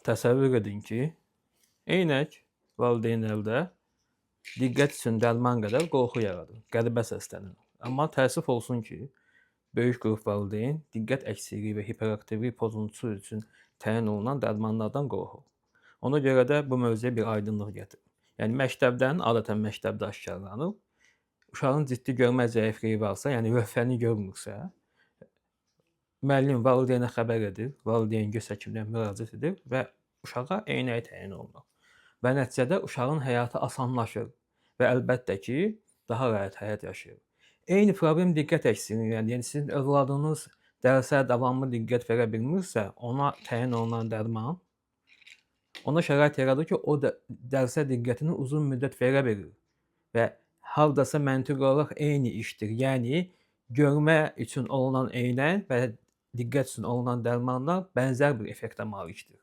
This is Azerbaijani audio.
Təsəvvür edin ki, eynək valideyn əldə diqqət üçün dərman qədər qorxu yaradır, qəribə səslənir. Amma təəssüf olsun ki, böyük qrup valideyn diqqət əksikliyi və hiperaktivlik pozuntusu üçün təyin olunan dərmanlardan qorxur. Ona görə də bu mövzuya bir aydınlıq gətirir. Yəni məktəbdən, adətən məktəbdə aşkarlanır. Uşağın ciddi görmə zəifliyi varsa, yəni lövhəni görmürsə, müəllim valideynə xəbər edir, valideyn göz həkiminə müraciət edir və uşağa eynək təyin olunur. Və nəticədə uşağın həyatı asanlaşır və əlbəttə ki, daha rahat həyat yaşayır. Eyni problem diqqət əksikliyindən, yəni sizin övladınız dərsə davamlı diqqət verə bilmirsə, ona təyin olunan dərman ona şərait yaradır ki, o da dərsə diqqətini uzun müddət verə bilir və hardasa məntiqi olaraq eyni işdir. Yəni görmə üçün olunan eynək və diqqət üçün olunan dərmanlar bənzər bir effektə malikdir.